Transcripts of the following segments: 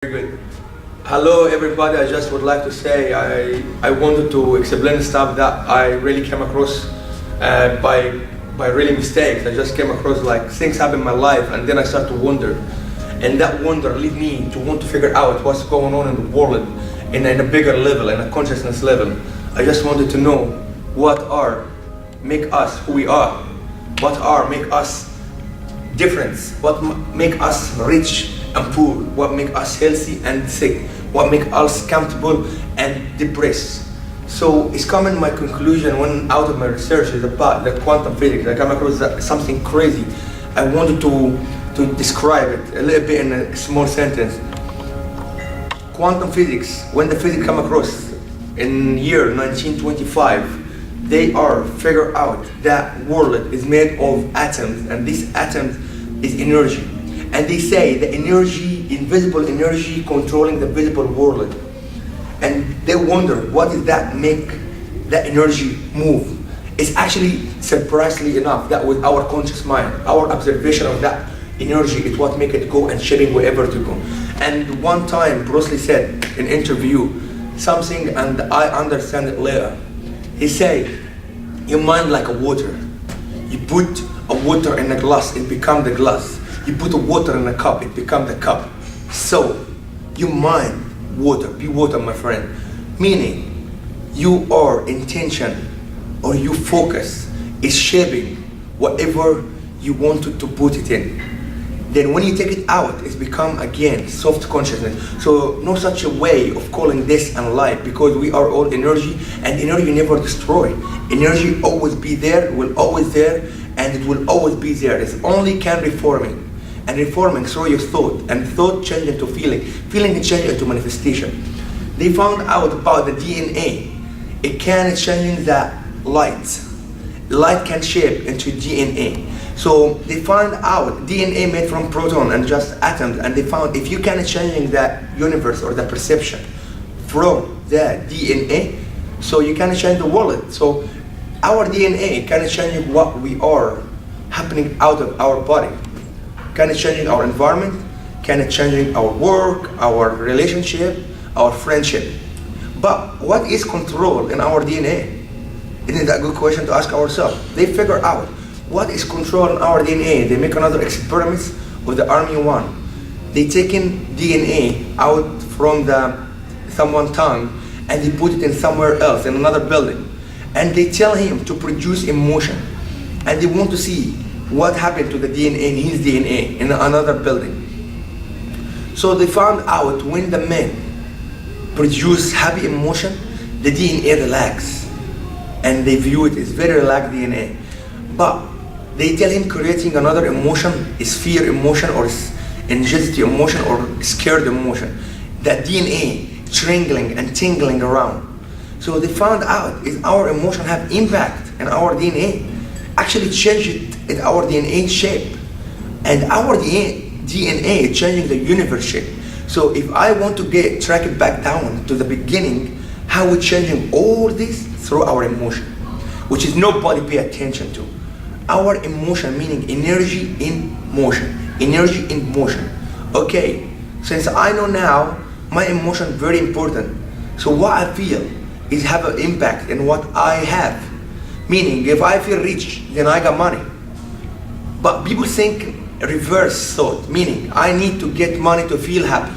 Very good. Hello everybody, I just would like to say I wanted to explain stuff that I really came across by really mistakes. I just came across like things happen in my life and then I start to wonder. And that wonder lead me to want to figure out what's going on in the world in a bigger level, in a consciousness level. I just wanted to know what are make us who we are, what are make us different, what make us rich and poor, what make us healthy and sick, what make us comfortable and depressed. So it's coming my conclusion when out of my research is about the quantum physics. I come across something crazy. I wanted to describe it a little bit in a small sentence. Quantum physics, when the physics come across in year 1925, they are figure out that world is made of atoms, and these atoms is energy. And they say the energy, invisible energy controlling the visible world. And they wonder what does that make that energy move. It's actually, surprisingly enough, that with our conscious mind, our observation of that energy is what make it go and shaping wherever to go. And one time Bruce Lee said in interview something, and I understand it later. He said, your mind like a water. You put a water in a glass, it become the glass. You put the water in a cup, it becomes the cup. So, you mind water, be water my friend. Meaning, you are intention or you focus is shaping whatever you wanted to put it in. Then when you take it out, it's become again soft consciousness. So no such a way of calling this and life, because we are all energy, and energy never destroy. Energy always be there, will always there, and it will always be there. It's only can reforming. And reforming through your thought, and thought change into feeling, feeling change into manifestation. They found out about the DNA. It can change the light. Light can shape into DNA. So they found out DNA made from proton and just atoms, and they found if you can change that universe or the perception from the DNA, so you can change the world. So our DNA can change what we are happening out of our body. Can it change our environment? Can it change our work, our relationship, our friendship? But what is control in our DNA? Isn't that a good question to ask ourselves? They figure out what is control in our DNA. They make another experiments with the Army One. They taken DNA out from someone's tongue and they put it in somewhere else, in another building. And they tell him to produce emotion. And they want to see what happened to the DNA in his DNA in another building. So they found out when the men produce happy emotion, the DNA relax, and they view it as very relaxed DNA. But they tell him creating another emotion is fear emotion or anxiety emotion or scared emotion. That DNA strangling and tingling around. So they found out is our emotion have impact in our DNA. Actually change it in our DNA shape, and our DNA changing the universe shape. So if I want to track it back down to the beginning, how we changing all this through our emotion, which is nobody pay attention to. Our emotion meaning energy in motion, energy in motion. Okay, since I know now my emotion very important, so what I feel is have an impact in what I have. Meaning, if I feel rich, then I got money. But people think reverse thought, meaning I need to get money to feel happy.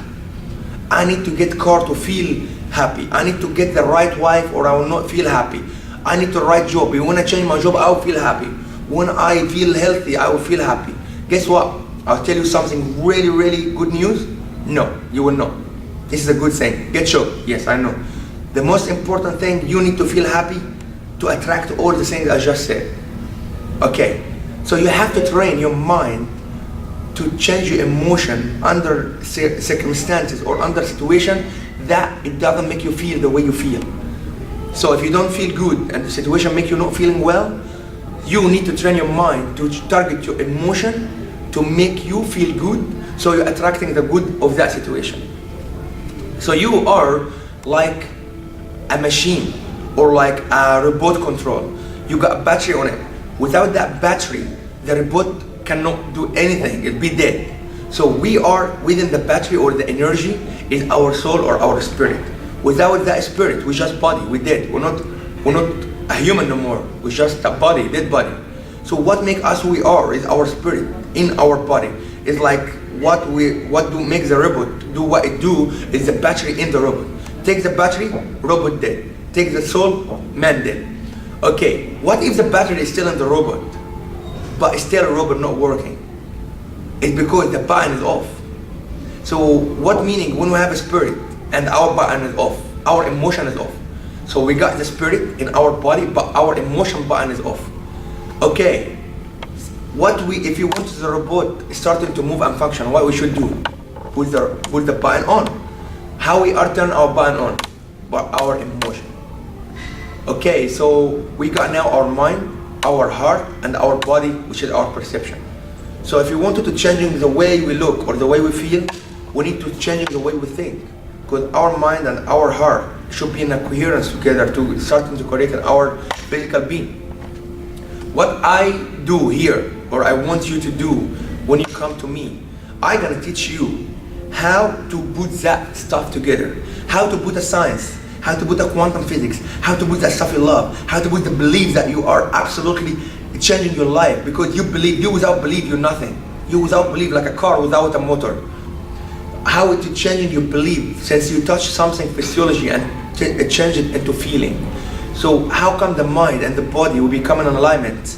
I need to get car to feel happy. I need to get the right wife or I will not feel happy. I need the right job. When I change my job, I will feel happy. When I feel healthy, I will feel happy. Guess what? I'll tell you something really, really good news. No, you will not. This is a good thing. Get job. Yes, I know. The most important thing, you need to feel happy to attract all the things I just said. Okay, so you have to train your mind to change your emotion under circumstances or under situation that it doesn't make you feel the way you feel. So if you don't feel good and the situation make you not feeling well, you need to train your mind to target your emotion to make you feel good, so you're attracting the good of that situation. So you are like a machine or like a remote control. You got a battery on it. Without that battery, the remote cannot do anything, it'll be dead. So we are within the battery, or the energy is our soul or our spirit. Without that spirit, we're just body, we're dead. We're not a human no more. We're just a body, dead body. So what makes us who we are is our spirit in our body. It's like what makes the robot do what it do is the battery in the robot. Take the battery, robot dead. Take the soul, man dead. Okay, what if the battery is still in the robot, but still a robot not working? It's because the button is off. So what meaning when we have a spirit and our button is off, our emotion is off. So we got the spirit in our body, but our emotion button is off. Okay, if you want the robot starting to move and function, what we should do? Put the button on. How we are turn our button on? By our emotion. Okay, so we got now our mind, our heart, and our body, which is our perception. So if you wanted to change the way we look or the way we feel, we need to change the way we think. Because our mind and our heart should be in a coherence together to starting to create our physical being. What I do here, or I want you to do when you come to me, I'm gonna teach you how to put that stuff together, how to put a science, how to put a quantum physics, how to put that stuff you love, how to put the belief that you are absolutely changing your life, because you without belief, you're nothing. You without belief, like a car without a motor. How to change your belief, since you touch something physiology and change it into feeling. So how come the mind and the body will become in alignment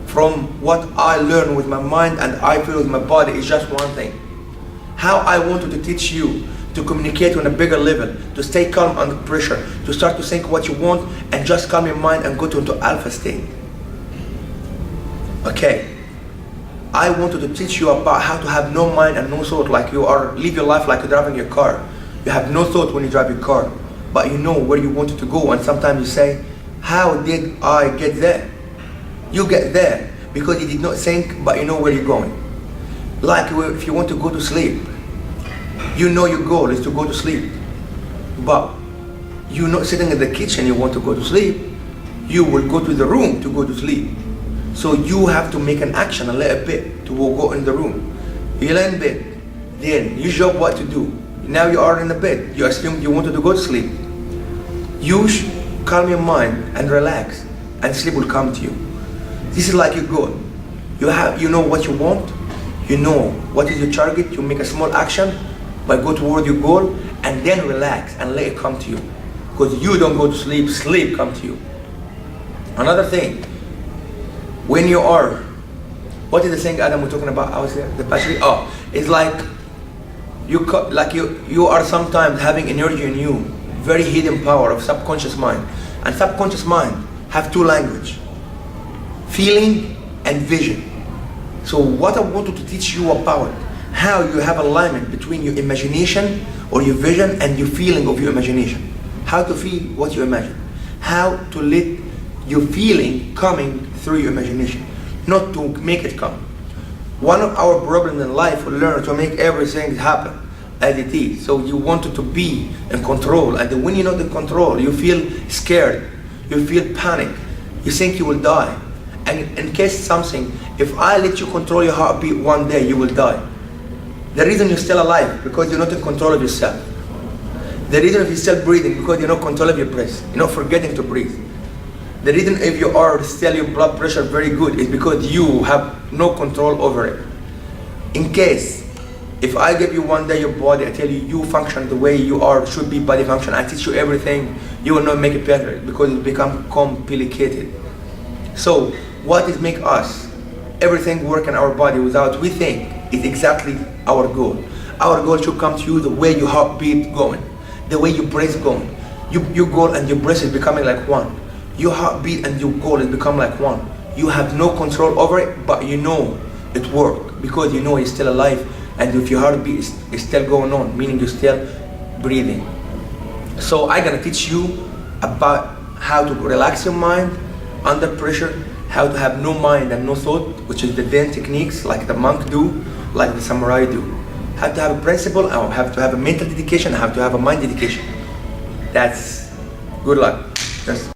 from what I learn with my mind and I feel with my body is just one thing. How I wanted to teach you to communicate on a bigger level, to stay calm under pressure, to start to think what you want and just calm your mind and go into alpha state. Okay, I wanted to teach you about how to have no mind and no thought, like live your life like you're driving your car. You have no thought when you drive your car, but you know where you wanted to go, and sometimes you say, how did I get there? You get there because you did not think, but you know where you're going. Like if you want to go to sleep, you know your goal is to go to sleep, but you're not sitting in the kitchen, you want to go to sleep, you will go to the room to go to sleep. So you have to make an action a little bit to go in the room. You lay in bed, then you job what to do. Now you are in the bed, you assume you wanted to go to sleep. You calm your mind and relax, and sleep will come to you. This is like your goal. You know what you want, you know what is your target, you make a small action, but go toward your goal, and then relax and let it come to you. Because you don't go to sleep, sleep come to you. Another thing, when you are, what is the thing Adam we're talking about? I was there, the battery. Oh, it's like you are sometimes having energy in you, very hidden power of subconscious mind. And subconscious mind have two language, feeling and vision. So what I wanted to teach you about, how you have alignment between your imagination or your vision and your feeling of your imagination. How to feel what you imagine. How to let your feeling coming through your imagination, not to make it come. One of our problems in life, we learn to make everything happen as it is. So you wanted to be in control, and when you're not in control, you feel scared, you feel panic, you think you will die. And in case something, if I let you control your heartbeat one day, you will die. The reason you're still alive, because you're not in control of yourself. The reason if you're still breathing, because you're not in control of your breath, you're not forgetting to breathe. The reason if you are still your blood pressure very good is because you have no control over it. In case, if I give you one day your body, I tell you, you function the way you are, should be body function, I teach you everything, you will not make it better because it become complicated. So, what is make us, everything work in our body without we think, is exactly our goal. Our goal should come to you the way your heartbeat going, the way your breath going. Your goal and your breath is becoming like one. Your heartbeat and your goal is become like one. You have no control over it, but you know it work because you know you're still alive, and if your heartbeat is still going on, meaning you're still breathing. So I'm gonna teach you about how to relax your mind under pressure, how to have no mind and no thought, which is the Zen techniques like the monk do, like the samurai do. How to have a principle, and have to have a mental dedication, have to have a mind dedication. That's good luck. That's